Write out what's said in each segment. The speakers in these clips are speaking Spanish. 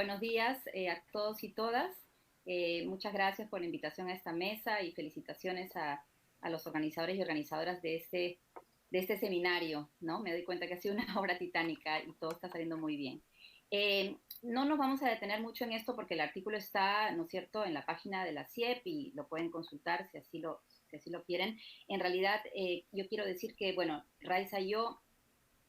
Buenos días a todos y todas. Muchas gracias por la invitación a esta mesa y felicitaciones a los organizadores y organizadoras de este seminario, ¿no? Me doy cuenta que ha sido una obra titánica y todo está saliendo muy bien. No nos vamos a detener mucho en esto porque el artículo está, ¿no es cierto?, en la página de la CIEP y lo pueden consultar si así lo quieren. En realidad, yo quiero decir que, bueno, Raiza y yo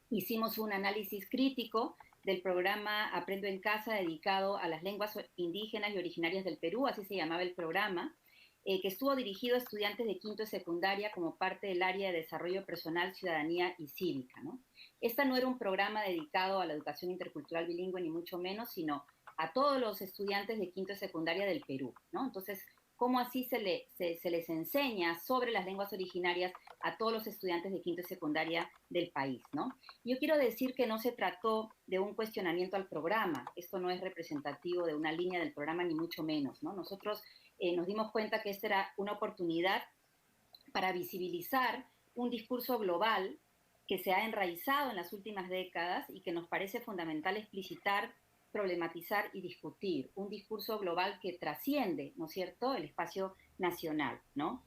hicimos un análisis crítico del programa Aprendo en Casa dedicado a las lenguas indígenas y originarias del Perú, así se llamaba el programa, que estuvo dirigido a estudiantes de quinto y secundaria como parte del área de desarrollo personal, ciudadanía y cívica, ¿no? Esta no era un programa dedicado a la educación intercultural bilingüe, ni mucho menos, sino a todos los estudiantes de quinto y secundaria del Perú, ¿no? Entonces, ¿cómo así se les enseña sobre las lenguas originarias a todos los estudiantes de quinto y secundaria del país, ¿no? Yo quiero decir que no se trató de un cuestionamiento al programa. Esto no es representativo de una línea del programa, ni mucho menos, ¿no? Nosotros nos dimos cuenta que esta era una oportunidad para visibilizar un discurso global que se ha enraizado en las últimas décadas y que nos parece fundamental explicitar, problematizar y discutir. Un discurso global que trasciende, ¿no es cierto?, el espacio nacional, ¿no?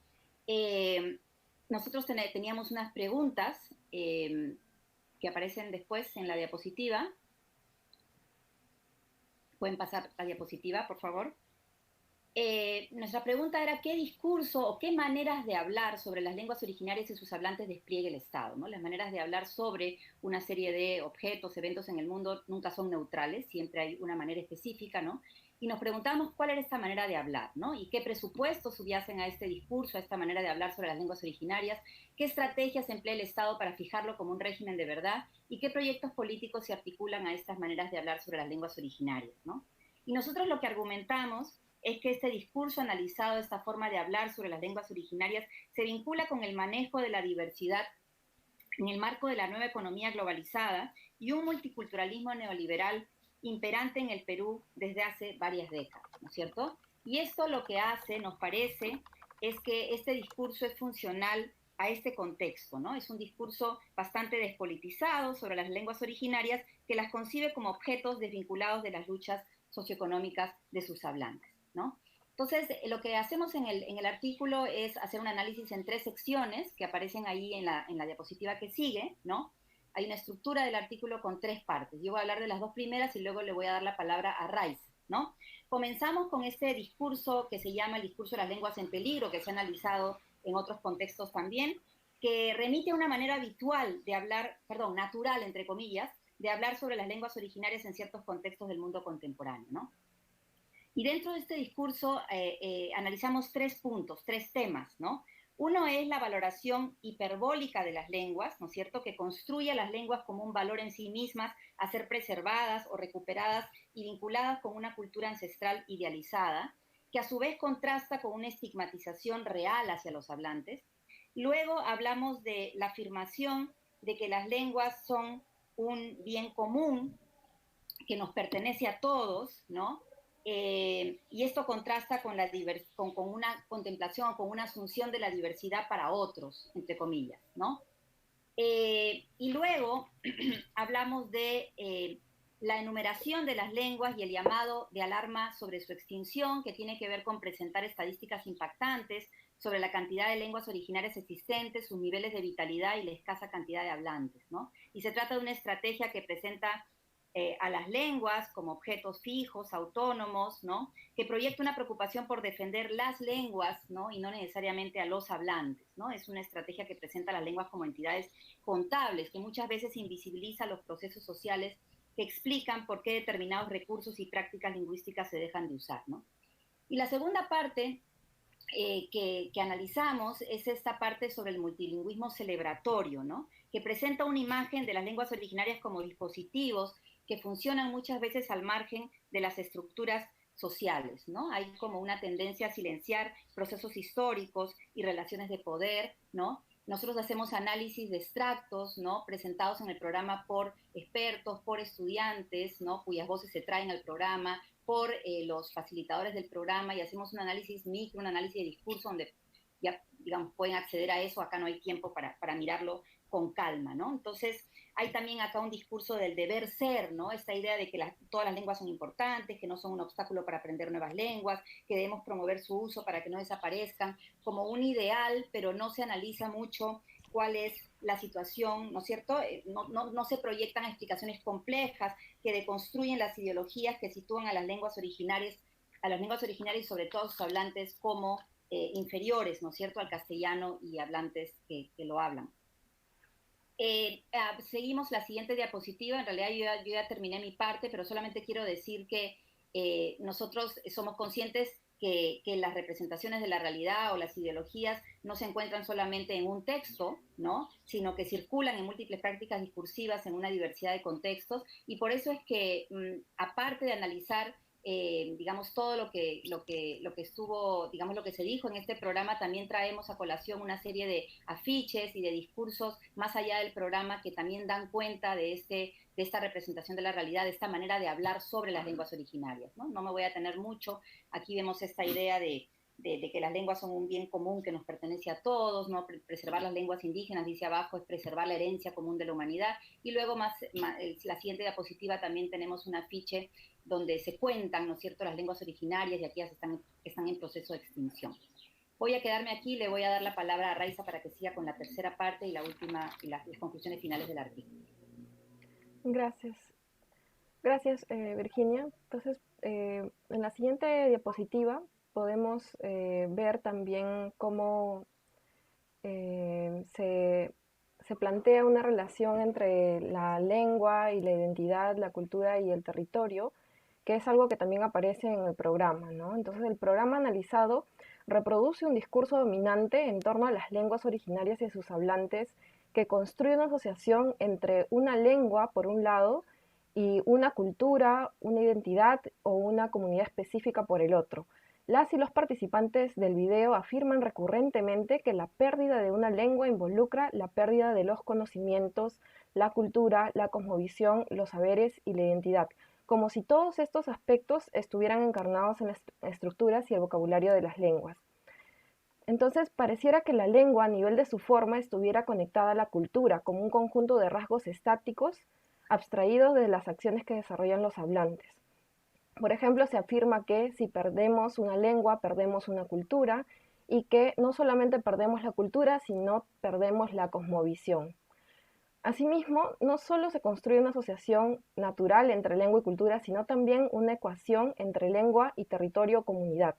Nosotros teníamos unas preguntas que aparecen después en la diapositiva. ¿Pueden pasar la diapositiva, por favor? Nuestra pregunta era qué discurso o qué maneras de hablar sobre las lenguas originarias y sus hablantes despliegue el Estado, ¿no? Las maneras de hablar sobre una serie de objetos, eventos en el mundo nunca son neutrales, siempre hay una manera específica, ¿no? Y nos preguntamos cuál era esta manera de hablar, ¿no? Y qué presupuestos subyacen a este discurso, a esta manera de hablar sobre las lenguas originarias, qué estrategias emplea el Estado para fijarlo como un régimen de verdad y qué proyectos políticos se articulan a estas maneras de hablar sobre las lenguas originarias, ¿no? Y nosotros lo que argumentamos es que este discurso analizado, esta forma de hablar sobre las lenguas originarias, se vincula con el manejo de la diversidad en el marco de la nueva economía globalizada y un multiculturalismo neoliberal imperante en el Perú desde hace varias décadas, ¿no es cierto? Y esto lo que hace, nos parece, es que este discurso es funcional a este contexto, ¿no? Es un discurso bastante despolitizado sobre las lenguas originarias que las concibe como objetos desvinculados de las luchas socioeconómicas de sus hablantes, ¿no? Entonces, lo que hacemos en el artículo es hacer un análisis en 3 secciones que aparecen ahí en la diapositiva que sigue, ¿no? Hay una estructura del artículo con 3 partes. Yo voy a hablar de las 2 primeras y luego le voy a dar la palabra a Raiza, ¿no? Comenzamos con este discurso que se llama el discurso de las lenguas en peligro, que se ha analizado en otros contextos también, que remite a una manera habitual de hablar, perdón, natural, entre comillas, de hablar sobre las lenguas originarias en ciertos contextos del mundo contemporáneo, ¿no? Y dentro de este discurso analizamos 3 puntos, 3 temas, ¿no? Uno es la valoración hiperbólica de las lenguas, ¿no es cierto?, que construye a las lenguas como un valor en sí mismas a ser preservadas o recuperadas y vinculadas con una cultura ancestral idealizada, que a su vez contrasta con una estigmatización real hacia los hablantes. Luego hablamos de la afirmación de que las lenguas son un bien común que nos pertenece a todos, ¿no? Y esto contrasta con una contemplación, con una asunción de la diversidad para otros, entre comillas, ¿no? Y luego hablamos de la enumeración de las lenguas y el llamado de alarma sobre su extinción, que tiene que ver con presentar estadísticas impactantes sobre la cantidad de lenguas originarias existentes, sus niveles de vitalidad y la escasa cantidad de hablantes, ¿no? Y se trata de una estrategia que presenta a las lenguas como objetos fijos, autónomos, ¿no? Que proyecta una preocupación por defender las lenguas, ¿no? Y no necesariamente a los hablantes, ¿no? Es una estrategia que presenta a las lenguas como entidades contables, que muchas veces invisibiliza los procesos sociales que explican por qué determinados recursos y prácticas lingüísticas se dejan de usar, ¿no? Y la segunda parte que analizamos es esta parte sobre el multilingüismo celebratorio, ¿no? Que presenta una imagen de las lenguas originarias como dispositivos que funcionan muchas veces al margen de las estructuras sociales, ¿no? Hay como una tendencia a silenciar procesos históricos y relaciones de poder, ¿no? Nosotros hacemos análisis de extractos, ¿no? Presentados en el programa por expertos, por estudiantes, ¿no? Cuyas voces se traen al programa, por los facilitadores del programa y hacemos un análisis micro, un análisis de discurso donde ya, digamos, pueden acceder a eso. Acá no hay tiempo para mirarlo con calma, ¿no? Entonces, Hay también acá un discurso del deber ser, ¿no? Esta idea de que todas las lenguas son importantes, que no son un obstáculo para aprender nuevas lenguas, que debemos promover su uso para que no desaparezcan, como un ideal, pero no se analiza mucho cuál es la situación, ¿no es cierto? No se proyectan explicaciones complejas que deconstruyen las ideologías que sitúan a las lenguas originarias y sobre todo a sus hablantes como inferiores, ¿no es cierto?, al castellano y hablantes que lo hablan. Seguimos la siguiente diapositiva. En realidad yo ya terminé mi parte, pero solamente quiero decir que nosotros somos conscientes que las representaciones de la realidad o las ideologías no se encuentran solamente en un texto, ¿no?, sino que circulan en múltiples prácticas discursivas en una diversidad de contextos, y por eso es que, aparte de analizar digamos, todo lo que estuvo, digamos, lo que se dijo en este programa, también traemos a colación una serie de afiches y de discursos más allá del programa que también dan cuenta de esta representación de la realidad, de esta manera de hablar sobre las lenguas originarias, ¿no? No me voy a tener mucho. Aquí vemos esta idea de que las lenguas son un bien común que nos pertenece a todos, ¿no? Preservar las lenguas indígenas, dice abajo, es preservar la herencia común de la humanidad. Y luego la siguiente diapositiva también tenemos un afiche donde se cuentan, ¿no es cierto?, las lenguas originarias y aquellas están en proceso de extinción. Voy a quedarme aquí, le voy a dar la palabra a Raiza para que siga con la tercera parte y la última, y las conclusiones finales del artículo. Gracias. Gracias, Virginia. Entonces, en la siguiente diapositiva podemos ver también cómo se plantea una relación entre la lengua y la identidad, la cultura y el territorio, que es algo que también aparece en el programa, ¿no? Entonces, el programa analizado reproduce un discurso dominante en torno a las lenguas originarias y sus hablantes, que construye una asociación entre una lengua, por un lado, y una cultura, una identidad o una comunidad específica por el otro. Las y los participantes del video afirman recurrentemente que la pérdida de una lengua involucra la pérdida de los conocimientos, la cultura, la cosmovisión, los saberes y la identidad, como si todos estos aspectos estuvieran encarnados en las estructuras y el vocabulario de las lenguas. Entonces, pareciera que la lengua, a nivel de su forma, estuviera conectada a la cultura, como un conjunto de rasgos estáticos, abstraídos de las acciones que desarrollan los hablantes. Por ejemplo, se afirma que si perdemos una lengua, perdemos una cultura, y que no solamente perdemos la cultura, sino perdemos la cosmovisión. Asimismo, no solo se construye una asociación natural entre lengua y cultura, sino también una ecuación entre lengua y territorio o comunidad,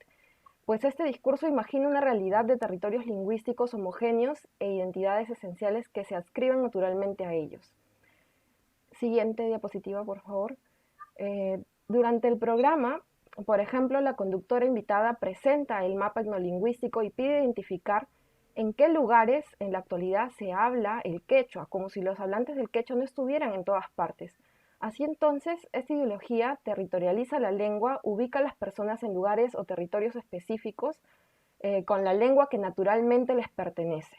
pues este discurso imagina una realidad de territorios lingüísticos homogéneos e identidades esenciales que se adscriben naturalmente a ellos. Siguiente diapositiva, por favor. Durante el programa, por ejemplo, la conductora invitada presenta el mapa etnolingüístico y pide identificar en qué lugares en la actualidad se habla el quechua, como si los hablantes del quechua no estuvieran en todas partes. Así entonces, esta ideología territorializa la lengua, ubica a las personas en lugares o territorios específicos con la lengua que naturalmente les pertenece.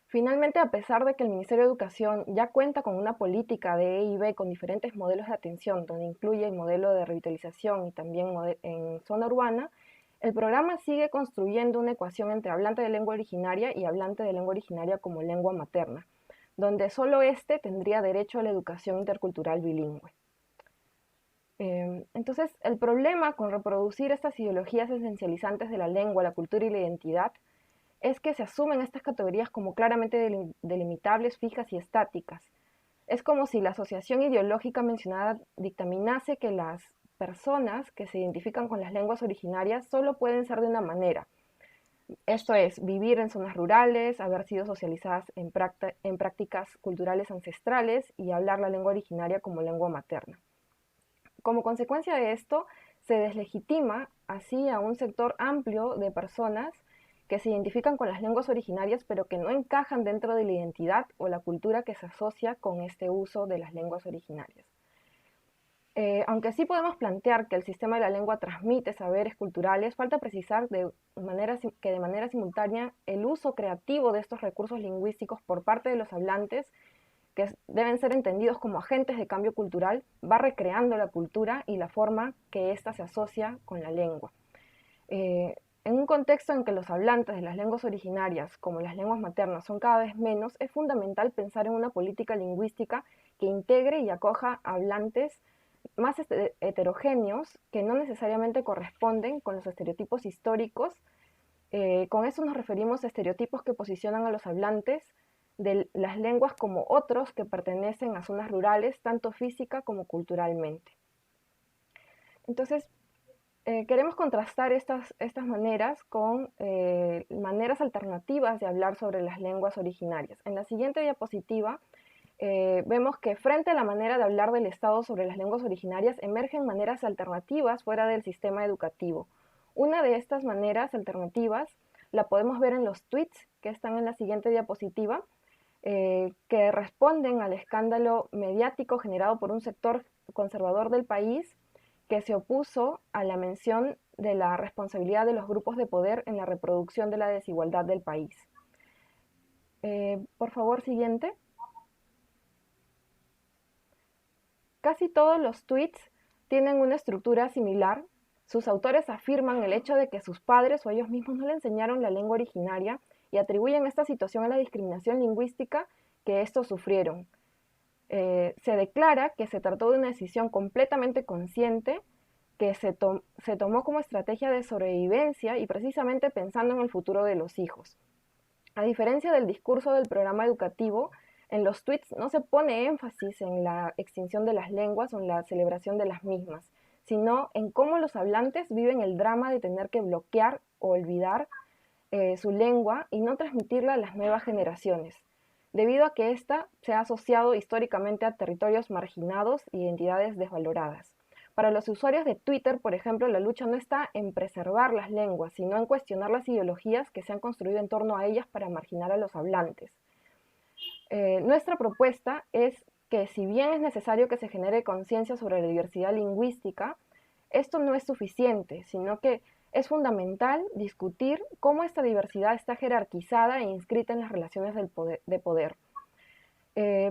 Finalmente, a pesar de que el Ministerio de Educación ya cuenta con una política de E&B con diferentes modelos de atención, donde incluye el modelo de revitalización y también en zona urbana, el programa sigue construyendo una ecuación entre hablante de lengua originaria y hablante de lengua originaria como lengua materna, donde solo éste tendría derecho a la educación intercultural bilingüe. Entonces, el problema con reproducir estas ideologías esencializantes de la lengua, la cultura y la identidad es que se asumen estas categorías como claramente delimitables, fijas y estáticas. Es como si la asociación ideológica mencionada dictaminase que las personas que se identifican con las lenguas originarias solo pueden ser de una manera. Esto es, vivir en zonas rurales, haber sido socializadas en prácticas culturales ancestrales y hablar la lengua originaria como lengua materna. Como consecuencia de esto, se deslegitima así a un sector amplio de personas que se identifican con las lenguas originarias, pero que no encajan dentro de la identidad o la cultura que se asocia con este uso de las lenguas originarias. Aunque sí podemos plantear que el sistema de la lengua transmite saberes culturales, falta precisar que de manera simultánea el uso creativo de estos recursos lingüísticos por parte de los hablantes, que deben ser entendidos como agentes de cambio cultural, va recreando la cultura y la forma que ésta se asocia con la lengua. En un contexto en que los hablantes de las lenguas originarias, como las lenguas maternas, son cada vez menos, es fundamental pensar en una política lingüística que integre y acoja hablantes más heterogéneos que no necesariamente corresponden con los estereotipos históricos. Con eso nos referimos a estereotipos que posicionan a los hablantes de las lenguas como otros que pertenecen a zonas rurales, tanto física como culturalmente. Entonces, queremos contrastar estas maneras con maneras alternativas de hablar sobre las lenguas originarias. En la siguiente diapositiva vemos que frente a la manera de hablar del Estado sobre las lenguas originarias emergen maneras alternativas fuera del sistema educativo. Una de estas maneras alternativas la podemos ver en los tweets que están en la siguiente diapositiva, que responden al escándalo mediático generado por un sector conservador del país que se opuso a la mención de la responsabilidad de los grupos de poder en la reproducción de la desigualdad del país. Por favor, siguiente. Casi todos los tweets tienen una estructura similar. Sus autores afirman el hecho de que sus padres o ellos mismos no le enseñaron la lengua originaria y atribuyen esta situación a la discriminación lingüística que estos sufrieron. Se declara que se trató de una decisión completamente consciente que se tomó como estrategia de sobrevivencia y precisamente pensando en el futuro de los hijos. A diferencia del discurso del programa educativo, en los tweets no se pone énfasis en la extinción de las lenguas o en la celebración de las mismas, sino en cómo los hablantes viven el drama de tener que bloquear o olvidar su lengua y no transmitirla a las nuevas generaciones, debido a que ésta se ha asociado históricamente a territorios marginados e identidades desvaloradas. Para los usuarios de Twitter, por ejemplo, la lucha no está en preservar las lenguas, sino en cuestionar las ideologías que se han construido en torno a ellas para marginar a los hablantes. Nuestra propuesta es que si bien es necesario que se genere conciencia sobre la diversidad lingüística, esto no es suficiente, sino que es fundamental discutir cómo esta diversidad está jerarquizada e inscrita en las relaciones de poder.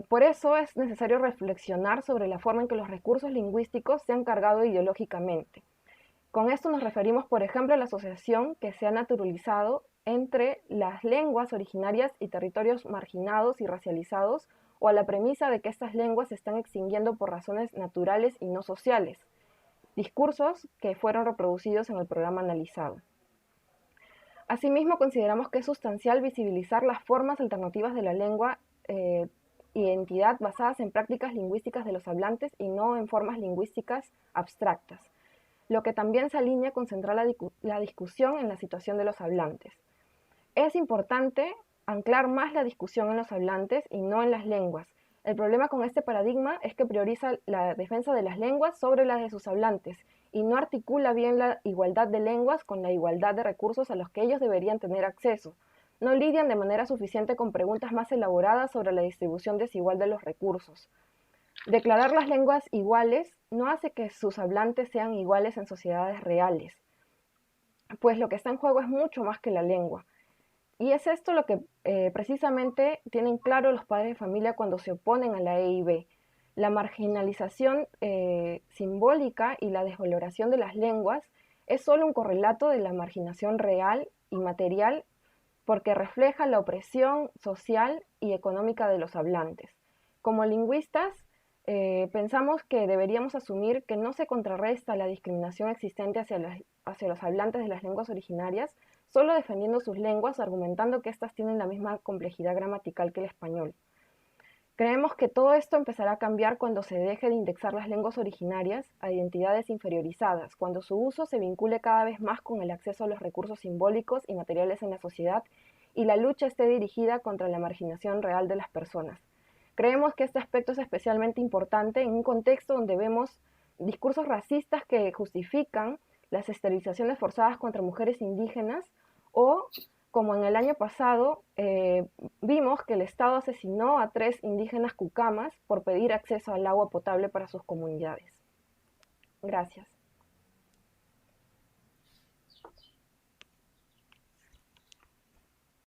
Por eso es necesario reflexionar sobre la forma en que los recursos lingüísticos se han cargado ideológicamente. Con esto nos referimos, por ejemplo, a la asociación que se ha naturalizado entre las lenguas originarias y territorios marginados y racializados, o a la premisa de que estas lenguas se están extinguiendo por razones naturales y no sociales, discursos que fueron reproducidos en el programa analizado. Asimismo, consideramos que es sustancial visibilizar las formas alternativas de la lengua identidad basadas en prácticas lingüísticas de los hablantes y no en formas lingüísticas abstractas, lo que también se alinea con centrar la discusión en la situación de los hablantes. Es importante anclar más la discusión en los hablantes y no en las lenguas. El problema con este paradigma es que prioriza la defensa de las lenguas sobre las de sus hablantes y no articula bien la igualdad de lenguas con la igualdad de recursos a los que ellos deberían tener acceso. No lidian de manera suficiente con preguntas más elaboradas sobre la distribución desigual de los recursos. Declarar las lenguas iguales no hace que sus hablantes sean iguales en sociedades reales, pues lo que está en juego es mucho más que la lengua. Y es esto lo que precisamente tienen claro los padres de familia cuando se oponen a la EIB. La marginalización simbólica y la desvaloración de las lenguas es solo un correlato de la marginación real y material porque refleja la opresión social y económica de los hablantes. Como lingüistas, pensamos que deberíamos asumir que no se contrarresta la discriminación existente hacia los hablantes de las lenguas originarias, solo defendiendo sus lenguas, argumentando que éstas tienen la misma complejidad gramatical que el español. Creemos que todo esto empezará a cambiar cuando se deje de indexar las lenguas originarias a identidades inferiorizadas, cuando su uso se vincule cada vez más con el acceso a los recursos simbólicos y materiales en la sociedad y la lucha esté dirigida contra la marginación real de las personas. Creemos que este aspecto es especialmente importante en un contexto donde vemos discursos racistas que justifican las esterilizaciones forzadas contra mujeres indígenas o, como en el año pasado, vimos que el Estado asesinó a 3 indígenas cucamas por pedir acceso al agua potable para sus comunidades. Gracias.